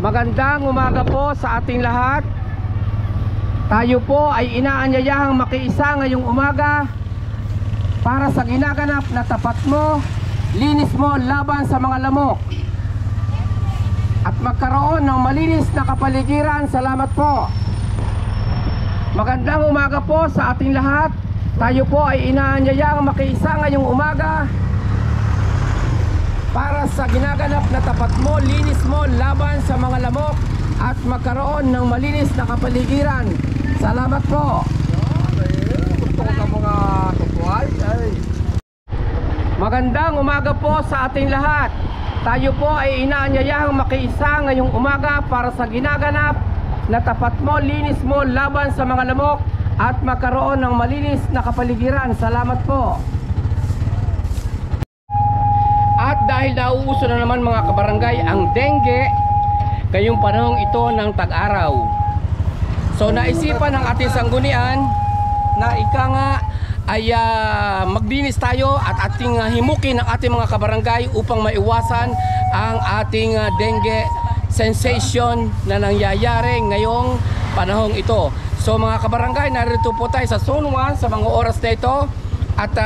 Magandang umaga po sa ating lahat. Tayo po ay inaanyayahang makiisa ngayong umaga para sa ginaganap na tapat mo, linis mo laban sa mga lamok at magkaroon ng malinis na kapaligiran. Salamat po. Magandang umaga po sa ating lahat. Tayo po ay inaanyayahang makiisa ngayong umaga para sa ginaganap na tapat mo, linis mo laban sa mga lamok at magkaroon ng malinis na kapaligiran. Salamat po. Magandang umaga po sa ating lahat. Tayo po ay inaanyayahang makiisa ngayong umaga para sa ginaganap na tapat mo, linis mo laban sa mga lamok at magkaroon ng malinis na kapaligiran. Salamat po. At dahil nauuso na naman mga kabarangay ang dengue ngayong panahong ito ng tag-araw, so naisipan ng ating sanggunian na ika nga ay maglinis tayo at ating himukin ang ating mga kabarangay upang maiwasan ang ating dengue sensation na nangyayari ngayong panahong ito. So mga kabarangay, narito po tayo sa Zone 1 sa mga oras na ito at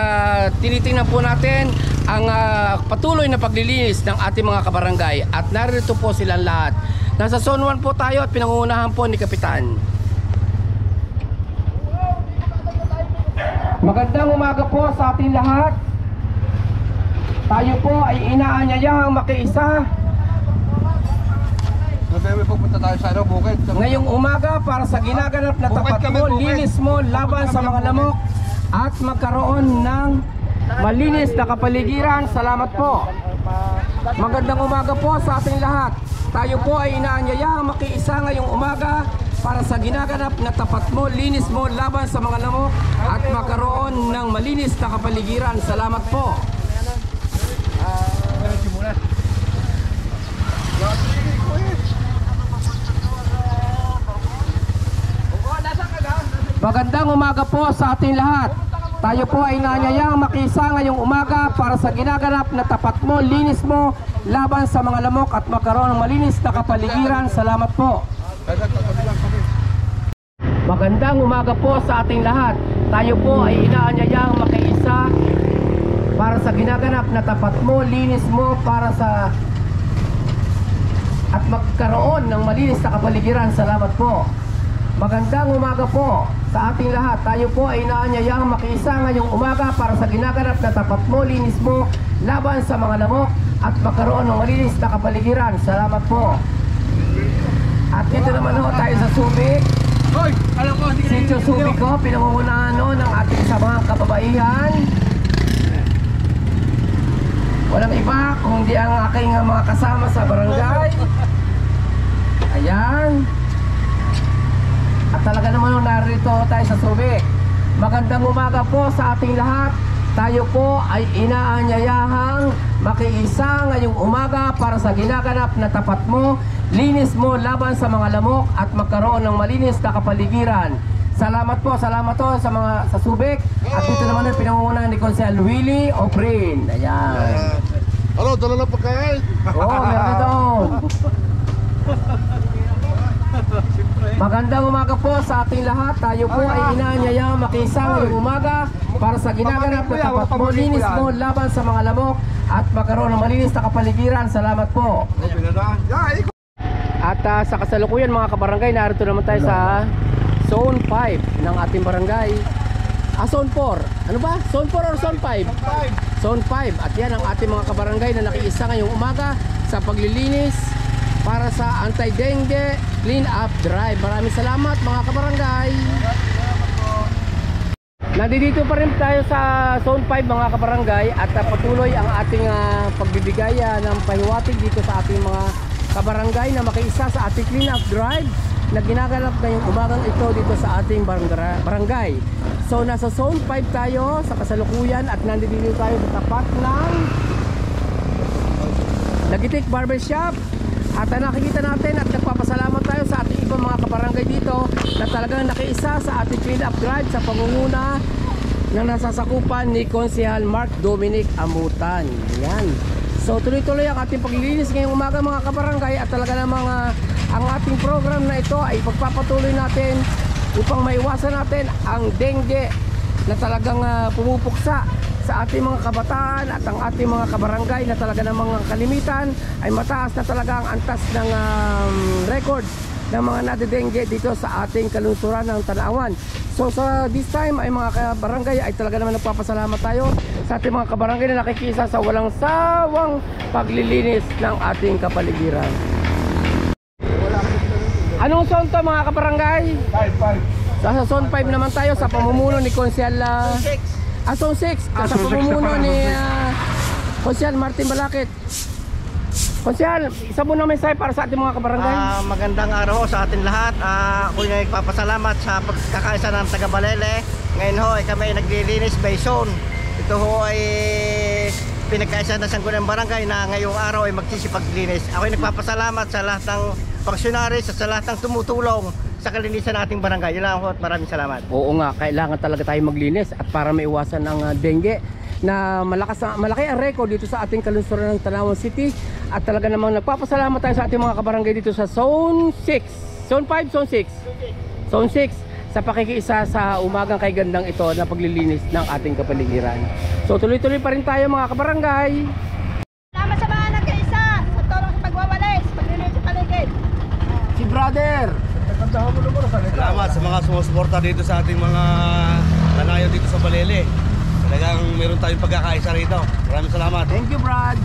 tinitingnan po natin ang patuloy na paglilinis ng ating mga kabarangay at narito po silang lahat. Nasa Zone 1 po tayo at pinangungunahan po ni Kapitan. Magandang umaga po sa ating lahat. Tayo po ay inaanyayahang makiisa ngayong umaga para sa ginaganap na tapat mo, linis mo laban sa mga lamok at magkaroon ng malinis na kapaligiran. Salamat po. Magandang umaga po sa ating lahat. Tayo po ay inaanyayahang makiisa ngayong umaga para sa ginaganap na tapat mo, linis mo laban sa mga lamok at magkaroon ng malinis na kapaligiran. Salamat po. Magandang umaga po sa ating lahat. Tayo po ay inaanyayahang makiisa ngayong umaga para sa ginaganap na tapat mo, linis mo laban sa mga lamok at magkaroon ng malinis na kapaligiran. Salamat po. Magandang umaga po sa ating lahat. Tayo po ay inaanyayahang makiisa para sa ginaganap na tapat mo, linis mo para sa at magkaroon ng malinis na kapaligiran. Salamat po. Magandang umaga po sa ating lahat. Tayo po ay inaanyayahang makiisa ngayong umaga para sa ginaganap na tapat mo, linis mo laban sa mga lamok at magkaroon ng malinis na kapaligiran. Salamat po. At dito naman ho tayo sa Subic. Sitio Subic ko, pinangungunahan ng ating samang kababaihan. Walang iba kundi ang aking mga kasama sa barangay. Ayan. At talaga naman narito tayo sa Subic. Magandang umaga po sa ating lahat. Tayo po ay inaanyayahang makiisa ngayong umaga para sa ginaganap na tapat mo, linis mo laban sa mga lamok at magkaroon ng malinis na kapaligiran. Salamat po sa mga sa Subic. At dito naman ang pinangungunahan ni Consel Willie Oprin. Ayan. Hello, dala lang pagkain. Oo, meron doon. Magandang umaga po sa ating lahat. Tayo po ay inaanyayahang makiisa ngayong umaga para sa ginaganap na tapat mo, linis mo laban sa mga lamok at magkaroon ng malinis na kapaligiran. Salamat po. At sa kasalukuyan mga kabarangay, narito naman tayo sa Zone 5 ng ating barangay. Zone 4. Ano ba? Zone 4 or Zone 5? Zone 5. At yan ang ating mga kabarangay na nakiisa ngayong umaga sa paglilinis para sa anti-dengue clean up drive. Maraming salamat mga kabarangay. Nandito pa rin tayo sa Zone 5 mga kabarangay at patuloy ang ating pagbibigay ng pahiwatig dito sa ating mga kabarangay na makiisa sa ating clean up drive na ginaganap ngayong umagang ito dito sa ating barangay. So nasa Zone 5 tayo sa kasalukuyan at nandito tayo sa tapat ng Nagitik Barbershop. At nakikita natin at nagpapasalamat tayo sa ating ibang mga kabarangay dito na talagang nakiisa sa ating clean up drive sa pangunguna ng nasasakupan ni Konsehal Mark Dominic Amutan. Ayan. So So tuloy-tuloy ang ating paglilinis ngayong umaga mga kabarangay, at talaga namang ang ating program na ito ay pagpapatuloy natin upang maiwasan natin ang dengue na talagang pumupuksa sa ating mga kabataan at ang ating mga kabarangay na talaga namang kalimitan ay mataas na talaga ang antas ng record ng mga nadidengue dito sa ating kalungsuran ng Tanawan. So sa this time ay mga kabarangay ay talaga naman nagpapasalamat tayo sa ating mga kabarangay na nakikisa sa walang sawang paglilinis ng ating kapaligiran. Anong zone to mga kabarangay? 5. Sa zone 5 naman tayo sa pamumuno ni Konsyal Zone 6 sa pamumuno ni Konsyal Martin Balakit. Konsyal, isa mo na mensahe para sa ating mga kabarangay. Magandang araw sa atin lahat. Ako ay nagpapasalamat sa pagkakaisa ng taga Balele. Ngayon ho ay kami naglilinis by zone. Ito ho ay pinagkaisa ng Sangguniang Barangay na ngayong araw ay magsisipaglinis. Ako ay nagpapasalamat sa lahat ng pangsyonaris at sa lahat ng tumutulong sa kalinisan ng ating barangay. Yun lang ho at maraming salamat. Oo nga, kailangan talaga tayo maglinis at para maiwasan ang dengue na malaki ang record dito sa ating kalungsuran ng Tanawan City. At talaga namang nagpapasalamat tayo sa ating mga kabarangay dito sa Zone 6, Zone 5, Zone 6, Zone 6 sa pakikiisa sa umagang kay gandang ito na paglilinis ng ating kapaligiran. So tuloy-tuloy pa rin tayo mga kabarangay. Salamat sa mga nagkaisa sa tulong sa pagwawalis, paglilinis sa paligid. Si brother, Salamat sa mga sumusuporta dito sa ating mga kanayo dito sa Balele. Talagang meron tayong pagkakaisa rito. Maraming salamat. thank you Brad.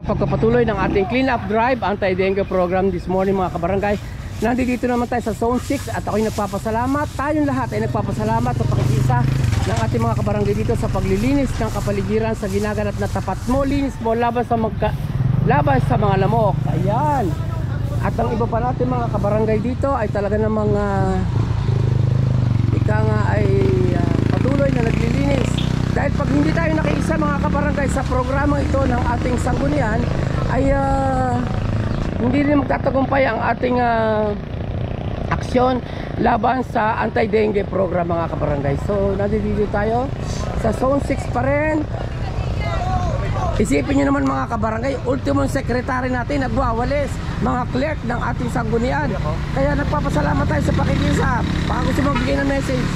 Pagpapatuloy ng ating clean up drive anti-dengue program this morning mga kabarangay, nandito naman tayo sa Zone 6 at ako'y nagpapasalamat, tayong lahat ay nagpapasalamat sa pakikisa ng ating mga kabarangay dito sa paglilinis ng kapaligiran sa ginaganap na tapat mo, linis mo laban sa mga lamok. Ayan. At ang iba pa natin mga kabarangay dito ay talaga namang ika nga ay patuloy na naglilinis. Dahil pag hindi tayo nakiisa mga kabarangay sa programa ito ng ating sanggunian ay hindi rin magtatagumpay ang ating aksyon laban sa anti-dengue program mga kabarangay. So nandito tayo sa Zone 6 pa rin. Isipin nyo naman mga kabarangay, ultimong sekretary natin nagwawalis, mga clerk ng ating sanggunian. Kaya nagpapasalamat tayo sa pakikisa. Baka gusto mong bigay ng message.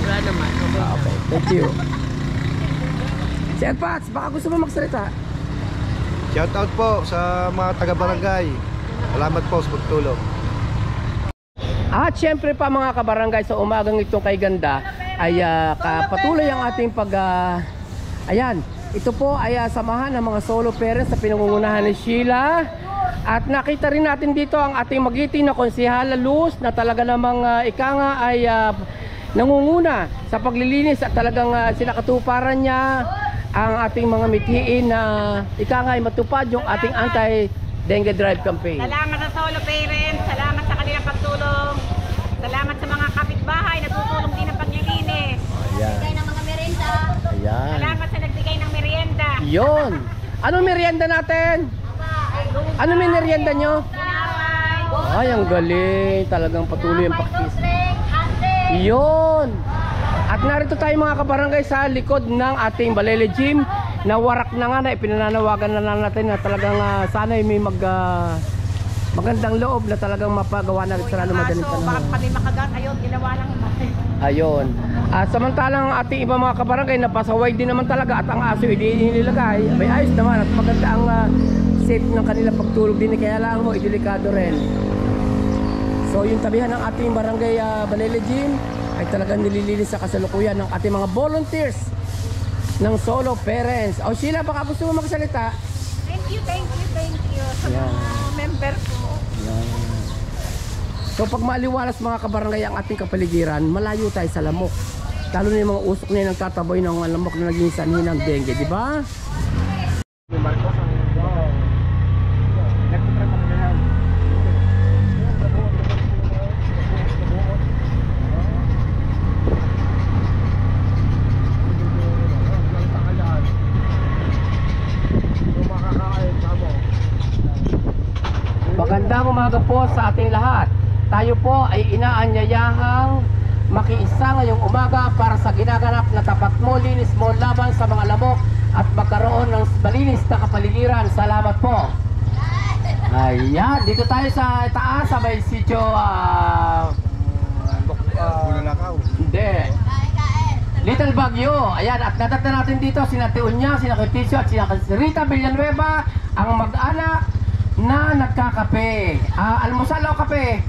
Wala naman. Okay, thank you. Si Ed Pats, baka gusto mo magsalita. Shout out po sa mga taga-barangay. Salamat po sa pagtulong. At syempre pa mga kabarangay, sa umagang itong kay ganda ay patuloy ang ating ayan, ito po ay samahan ng mga solo parents sa pinangungunahan ni Sheila. At nakita rin natin dito ang ating magiting na Konsehala Luz na talaga namang ika nga ay nangunguna sa paglilinis at talagang sinakatuparan niya ang ating mga mithiin na ika nga ay matupad yung ating anti-dengue drive campaign. Salamat sa solo parents, salamat sa kanilang pagtulong. Salamat sa mga kapitbahay na tutulong din ng paglilinis. Ayan. Nagbigay ng mga merienda. Ayan. Salamat sa nagbigay ng merienda. Yun. Anong merienda natin? Ano merienda nyo? Tinapay. Ay, ang galing. Talagang patuloy ang pakis. Yun. At narito tayo mga kabarangay sa likod ng ating Balele Gym na warak na nga na ipinananawagan na natin na talagang sana may magandang loob na talagang mapagawa na rin sa lalo madaling Kaso, bakit panahon. pa rin makagat? Ayun, ginawa lang yung Ayun. At samantalang ating iba mga kabarangay napasaway din naman talaga at ang aso hindi nilagay. May ayos naman at maganda ang safe ng kanila pagtulog din. Kaya lang ho, delikado rin. So yung tabihan ng ating barangay Balele Gym ay talagang nililinis sa kasalukuyan ng ating mga volunteers ng solo parents. O Sheila, baka gusto mo magsalita? Thank you sa Yeah. mga member ko. So pag maliwalas mga kabarangay ang ating kapaligiran, malayo tayo sa lamok. Lalo na yung mga usok na yung nagtataboy ng mga lamok na naging sanhi ng dengue, di ba? Magandang umaga po sa ating lahat. Tayo po ay inaanyayahang makiisa ngayong umaga para sa ginaganap na tapat mo, linis mo laban sa mga lamok at magkaroon ng malinis na kapaligiran. Salamat po. Ayan, dito tayo sa taas sa may sitio hindi. Little Baguio. Ayan, at natatna natin dito sina Teunya, sina Keticio at sina Rita Villanueva, ang mag-anak na nagkakape. Almusal o kape?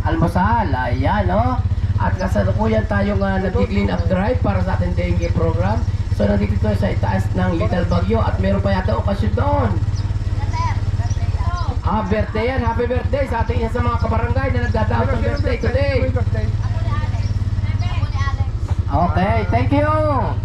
Almusal. Ayan, no? At kasalukuyan tayong nag-clean up drive para sa ating dengue program. So nandito tayo sa itaas ng Little Baguio at meron pa yata okasyon doon. Birthday yan. Happy birthday sa ating isa sa mga kabarangay na nagdadaos ng birthday today. Okay, thank you.